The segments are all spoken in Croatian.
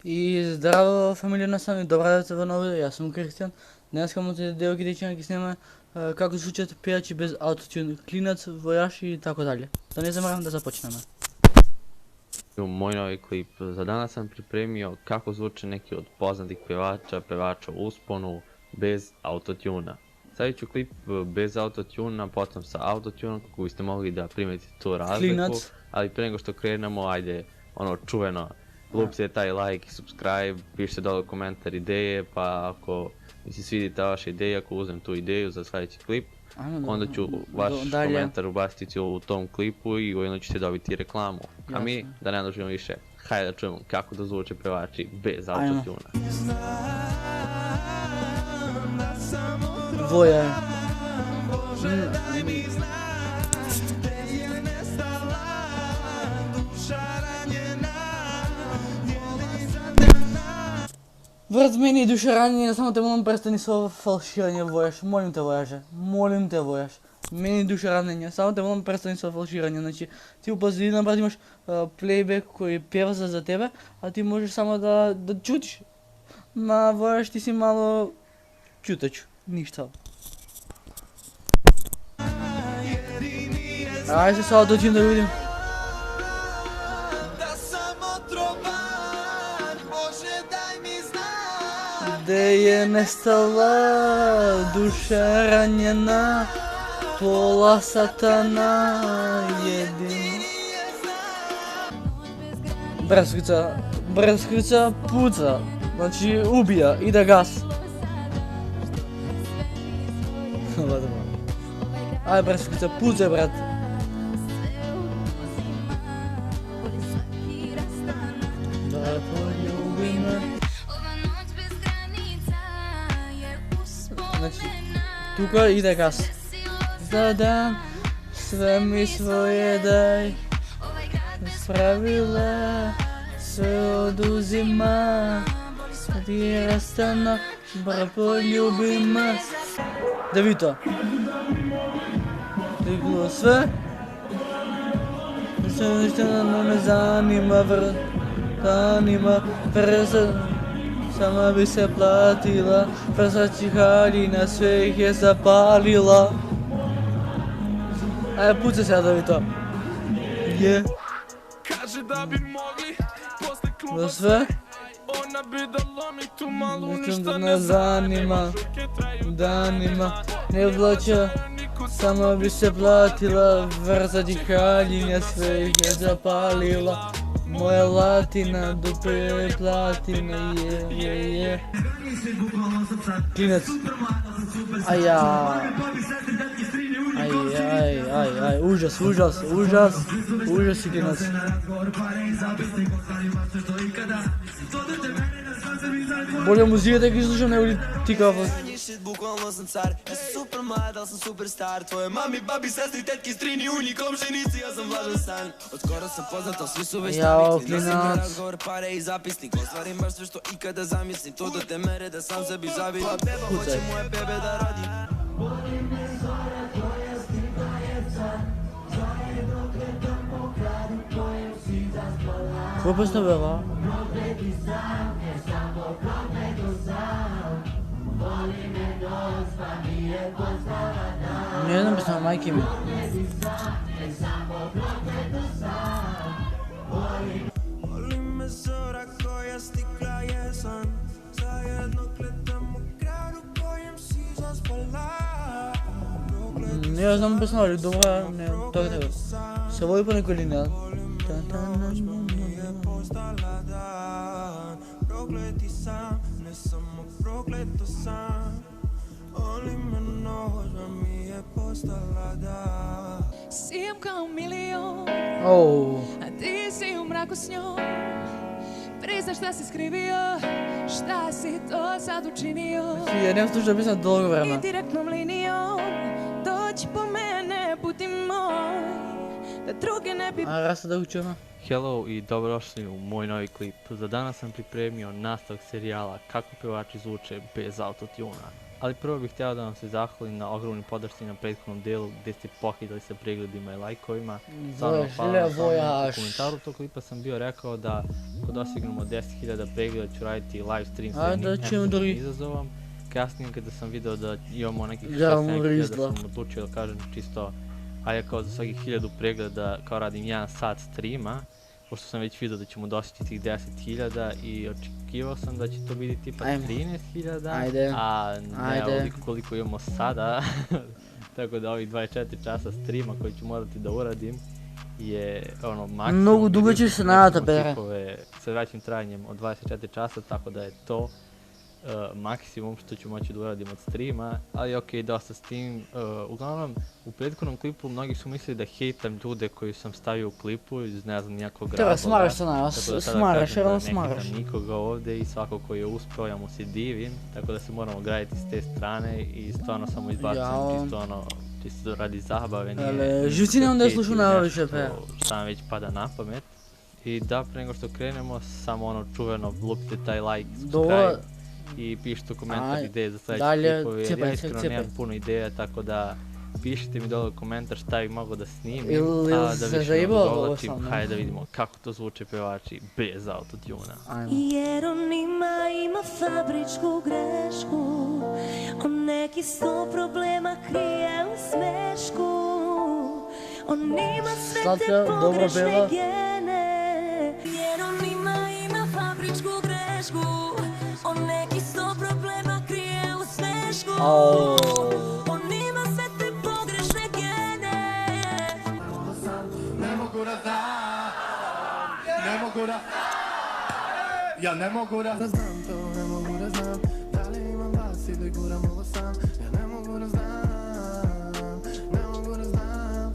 И здраво, фамилия на сами, добра деца во нови, јас сум Кристијан. Днеска му те Део Кидичан ќе снима како звучат пејачи без аутотюн, клинац, војаш и така дале. Да не замарам да започнеме. U moj novi klip. Za danas sam pripremio kako zvuče neki od poznatih pevača u usponu bez autotuna. Stavit ću klip bez autotuna, potom sa autotunom kako biste mogli da primetite tu razliku. Klinac. Ali pre nego što krenemo, ajde ono čuveno, lupite taj like i subscribe, pišite dole komentar ideje, pa ako mi se svidi ta vaša ideja, ako uzmem tu ideju za sljedeći klip, onda ću vaš komentar ubaciti u tom klipu i ujedno ćete dobiti reklamu. A mi, da ne dužimo više, hajde da čujemo kako da zvuče pevači bez autotuna. Voja. Брат, мене и душа ранение, само те молам престани со фалширање војаш, молим те војаш. Мене и душа ранение, само те молам престани со фалширање, значи ти у позадина брат имаш плейбек кој пева за тебе, а ти можеш само да чутиш. На војаш ти си мало чутач, ништо. Ајде се одотим да видим. Gde je nestala duša ranjena, pola satana jedin. Breskvica puca, znači ubija, ide gas. Aj breskvica puca, brat. Da poljubi me. Znači, tuka ide gas. Zadam, sve mi svoje daj. Pravila, sve oduzima. Ti rastana, bar poljubi me. Da vidi to. Da je bilo sve. Ništa me zanima, zanima, sama bi se platila, prasaći haljina sve ih je zapalila. Ajde, puca se da vi to. Je. Kaže da bi mogli posle kluba Da sve? Ona bi da lomi tu malu, ništa ne zanima, danima ne vlaća, sama bi se platila, vrzađi haljina sve ih je zapalila. Moja latina, dupe je platina, je. Klinac. Aj, užas i klinac. Bolje muzika da ih slušam nego li ti kao Bukvalno sam car, ja sam super mlad, ali sam superstar. Tvoje mami, babi, sestri, tetki, strini, uni, komšinici, ja sam vlažan san. Od skoro sam poznat, ali svi su već navikli. Nosim mi razgovor, pare i zapisnik. Ostvarim baš sve što ikada zamislim. To do te mere da sam sebi zavidim. Tvoja beba hoće moje bebe da rodi. Ko postavila? Ne znam bismo majke mi. Voli me zora koja stikla jesen. Zajedno gledamo grad u kojem si zaspala. Ne znam bismo, ali dobra, ne, tako tako. Se voli po nekoj linija. Prokleti sam, ne samo prokleto sam. Oli me noć, a mi je postala da. Sijem kao milion, a ti si u mraku s njom. Priznaj šta si skrivio, šta si to sad učinio. Ja nemam slušao da pisam dolgo vremena. I direktnom linijom, dođi po mene, budi moj, da druge ne bi... A rasta da učimo. Hello i dobrodošli u moj novi klip. Za danas sam pripremio nastavak serijala kako pevači zvuče bez autotuna. Ali prvo bih htio da vam se zahvalim na ogromnoj podršci na prethodnom delu gdje ste pohitali sa pregledima i lajkovima. Stvarno hvala na tome. U komentaru tog klipa sam bio rekao da ako dostignemo 10.000 pregleda ću raditi live stream sa Ajde, jednim čemu drugi? izazovom. Kasnije kada sam video da imamo nekih Ja, 16.000 Rizdla. sam odlučio da kažem čisto, ajde kao za svakih 1000 pregleda kao radim 1 sat streama, pošto sam već vidio da ćemo dostići tih 10.000 i očekivao sam da će to biti tipa Ajmo. 13.000, Ajde. a ne Ajde. ovoliko koliko imamo sada. Tako da ovih 24 časa streama koji ću morati da uradim je ono maksimum. Mnogo dugo jer će se imamo nadati, bere. tipove sa vraćim trajanjem od 24 časa, tako da je to maksimum što ću moći da uradim od streama, ali okej, dosta s tim. Uglavnom, u prethodnom klipu mnogi su mislili da hejtam ljude koji sam stavio u klipu iz ne znam nijakog razloga. Treba, smaraš se na nas, Tako da sada smaraš, kažem jer da on ne smaraš. hejtam nikoga ovdje i svako koji je uspio, ja mu se divim, tako da se moramo graditi s te strane i stvarno samo izbacujem Jao. čisto radi zabave, nije Ale, živci ne onda je hejt slušao ili najviše, nešto pe. šta vam već pada na pamet. I da, pre nego što krenemo, samo ono čuveno, lupite taj like, Dobro. subscribe i pišite u komentar Aj, ideje za sljedeće dalje, klipove, jer cepaj ja se, iskreno cepaj. nemam puno ideja, tako da pišite mi dole u komentar šta bih mogao da snimim, Ili a da se više ne zajebao ovo odugovlačim, sa mnom? hajde da vidimo kako to zvuče pevači bez autotuna. Ajmo. Jer on ima fabričku grešku, on neki 100 problema krije u smešku, on ima sve Slatka, te dobro pogrešne peva. gene. Jer on ima fabričku grešku, on neki 100 problema krije u smešku, Au. on ima sve te pogrešne gene. Ne mogu da znam, ne mogu da, ja ne mogu da znam to, ne mogu da znam, da li imam vas ili guram ovo sam, ja ne mogu da znam, ne mogu da znam,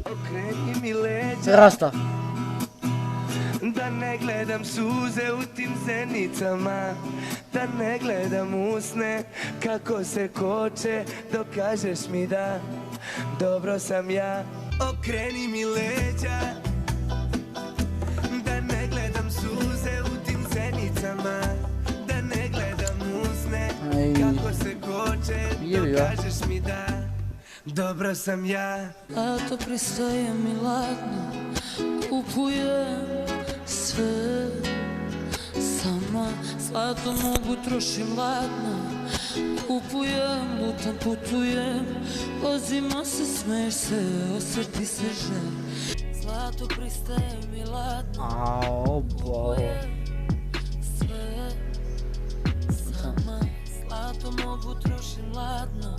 Okreni mi leđa, Rasta. da ne gledam suze u tim zenicama, da ne gledam usne kako se koče, dok kažeš mi da dobro sam ja. Okreni mi leđa, da ne gledam suze u tim zenicama, da ne gledam usne Aj. kako se koče, Jebi dok ga. kažeš mi da dobro sam ja. Lato pristaje mi ladno, kupujem sve sama, zlato mogu trošim ladno, kupujem, lutam, putujem, vozimo se, smeješ se, osjeti se žel. Zlato pristaje mi ladno, Au, bo. kupujem sve sama, zlato mogu trošim ladno,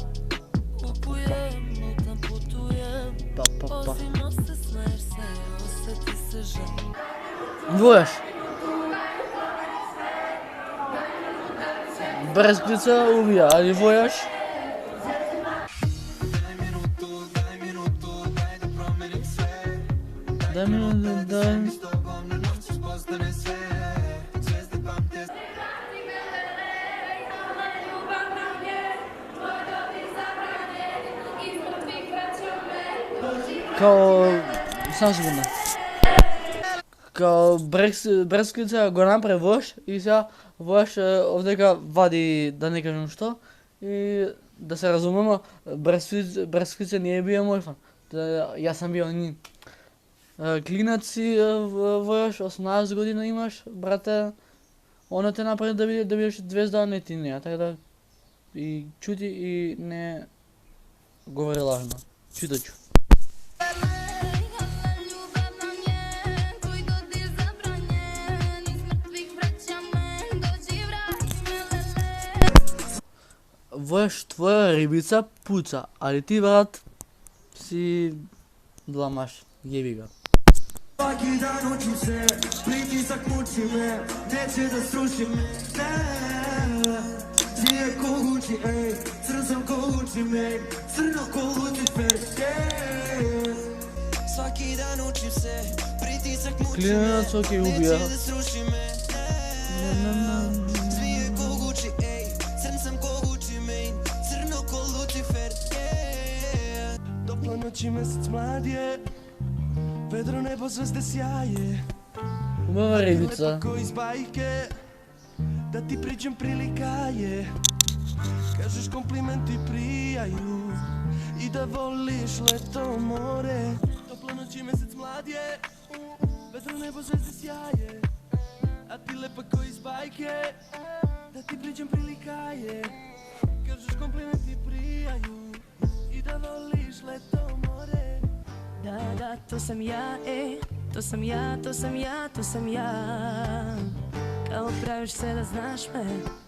kupujem, lutam, putujem, Pa, pa, pa. vozimo se, smeješ se, osjeti se žel. Dvojaš. Bez klica ubija, ali dvojaš. Daj minutu, daj. Kao, sam sekunda. Kao breskvica go napravi voš i сега voš ovdje ga vadi, da ne kažem što, i da se razumemo, breskvica nije bio moj fan. Ja sam bio njim. Klinac si vojaš, 18 godina imaš, brate, ono te napravi da budeš zvezda, ne ti ne, tako da i čuti i ne govori lažno. Čutat ću. Vojaš, tvoja ribica puca, ali ti, brat, si dlamaš, jebi ga. Svaki dan učim se, pritisak muči me, neće da sruši me, ne. Nije ko Gucci, ej, crn sam ko Gucci, ej, crno ko Lucifer, ej. Svaki dan učim se, pritisak muči me, Klinac, okej, ubija. neće da sruši me, Nije ko Gucci, ej, crn sam ko Gucci, ej, crno ko Lucifer, ej. Topla noć i mesec mlad je, vedro nebo zvezde sjaje. Ubava ribica. Lepo ko iz bajke, da ti pričam prilika je. Kažeš komplimenti prijaju i da voliš leto more. Topla noć i mesec mlad je, vedro nebo zvezde sjaje. lepa ko iz bajke. Da ti pričam prilika je, kažeš komplimenti prijaju i da voliš leto more. Da, to sam ja, to sam ja, to sam ja, to sam ja. Kao praviš se da znaš me,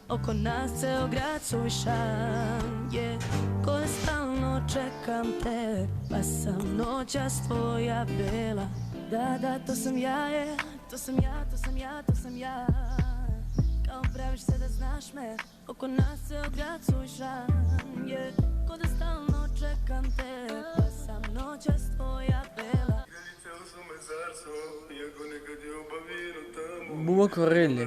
oko nas ceo grad suvišan je. Ko da stalno čekam te, pa sam noćas tvoja bela. Da, to sam ja, to sam ja, to sam ja, to sam ja. Kao praviš se da znaš me, oko nas ceo grad suvišan je. Ko da stalno čekam te, pa sam noćas tvoja bela. Buba Corelli.